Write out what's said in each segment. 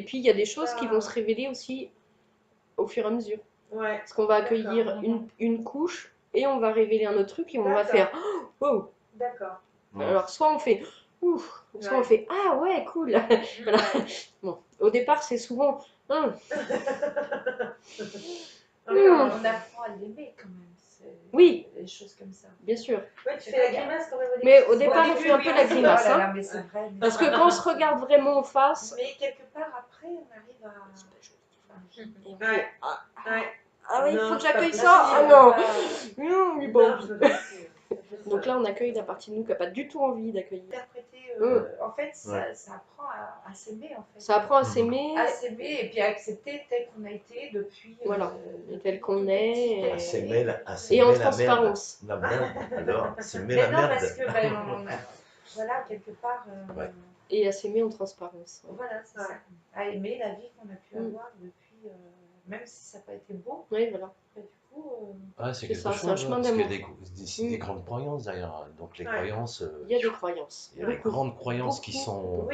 puis il y a des choses qui vont se révéler aussi au fur et à mesure. Ouais. Parce qu'on va accueillir une couche et on va révéler un autre truc et on va faire « Wow !» D'accord. Alors soit on fait « Ouf !» soit on fait « Ah ouais, cool !» Voilà. Bon, au départ, c'est souvent « On apprend à l'aimer quand même. Oui. Des choses comme ça. Bien sûr. Ouais, tu fais la grimace quand même au début. Mais au départ, on fait un peu la grimace. Oh là Hein. là, mais c'est vrai. Parce que quand on se regarde vraiment en face. Mais quelque part après, on arrive à. Ouais. Ah ouais, il faut que c'est pas j'accueille possible. ça. Ah non. Non, mais bon. Non, c'est pas possible. Donc là, on accueille la partie de nous qui n'a pas du tout envie d'accueillir. Interpréter, en fait, ça apprend à s'aimer en fait. Ça apprend à s'aimer. À s'aimer et puis à accepter tel qu'on a été depuis. Voilà, tel qu'on est. À s'aimer Et en la transparence. merde. La merde, alors, s'aimer Mais la non, merde. parce que voilà, quelque part. Ouais. Et à s'aimer en transparence. Voilà, c'est ça. À aimer la vie qu'on a pu avoir depuis, même si ça n'a pas été beau. Oui, voilà. Du coup, c'est quelque ça, chose, c'est un chemin parce qu'il y a d'amour. des grandes croyances derrière. Donc les croyances. Il y a des croyances. Il y a des grandes croyances qui sont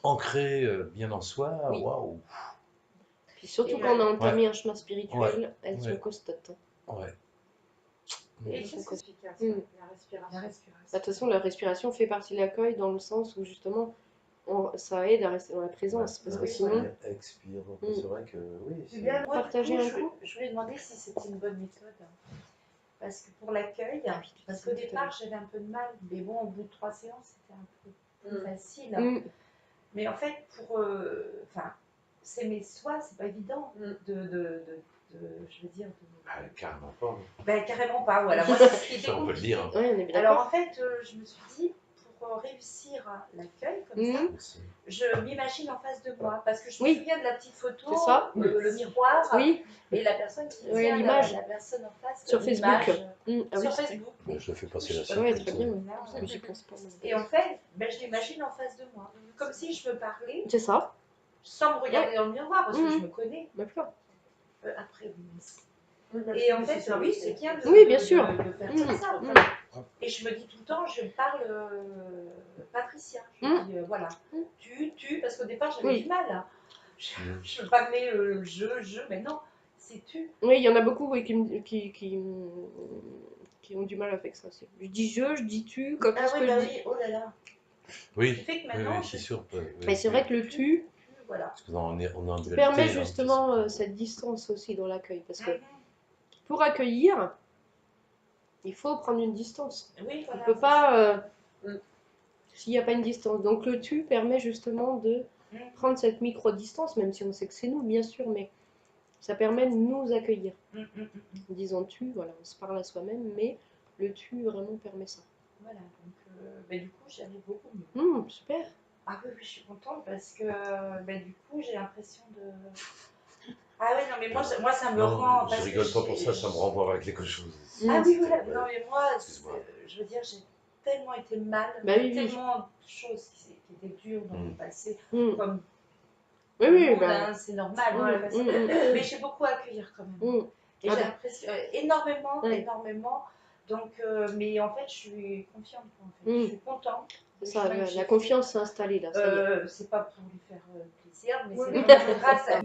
ancrées bien en soi. Waouh. Puis surtout quand on a entamé un chemin spirituel, elles sont costaudes. Ouais. Et qu'est-ce que c'est la respiration. De toute façon, la respiration fait partie de l'accueil dans le sens où justement ça aide à rester dans la présence. Parce que sinon. Expire. C'est vrai que oui. C'est bien. Moi, partager un coup. Je voulais demander si c'était une bonne méthode. Parce que pour l'accueil, parce qu'au départ j'avais un peu de mal, mais bon, au bout de 3 séances, c'était un peu plus facile. Mais en fait, pour s'aimer soi, c'est pas évident je veux dire. Carrément pas. Carrément pas, voilà. Moi, c'est ce qui était Ça, on peut le dire. Ouais, on est bien alors en fait, je me suis dit, pour réussir l'accueil comme ça, je m'imagine en face de moi. Parce que je me souviens de la petite photo, le miroir, et la personne qui tient l'image. la personne en face. Sur Facebook. Sur Facebook. Je le fais passer la Oui, très bien. J'y pense pas. Et en fait, je l'imagine en face de moi. Comme si je me parlais. C'est ça. Sans me regarder dans le miroir, parce que je me connais. D'accord. Après, et en fait, oui, c'est bien de faire ça. Et je me dis tout le temps, je parle Patricia. Je me dis, voilà, tu, parce qu'au départ, j'avais du mal. Je parlais je, mais non, c'est tu. Oui, il y en a beaucoup qui ont du mal avec ça. Je dis je dis tu, comme ça. Oui, oh là là. Oui, c'est sûr. Mais c'est vrai que le tu parce qu'on est en dualité, permet justement cette distance aussi dans l'accueil. Parce que pour accueillir, il faut prendre une distance. Oui, on ne peut pas s'il n'y a pas une distance. Donc le tu permet justement de prendre cette micro-distance, même si on sait que c'est nous, bien sûr, mais ça permet de nous accueillir. Disons tu, voilà, on se parle à soi-même, mais le tu vraiment permet ça. Voilà, donc du coup j'y arrive beaucoup mieux. Super. Ah oui, je suis contente parce que du coup j'ai l'impression de... Ah oui, non mais moi ça me rend... Je rigole pas pour ça, ça me renvoie avec quelque chose. Ah oui, voilà, non mais moi, je veux dire, j'ai tellement été mal, tellement de choses qui étaient dures dans le passé, comme... Oui, c'est normal, mais j'ai beaucoup à accueillir quand même. Et j'ai l'impression, énormément, donc, mais en fait je suis confiante, je suis contente. Ça, la confiance s'est installée là, ça y est. C'est pas pour lui faire plaisir, mais c'est vraiment grâce à...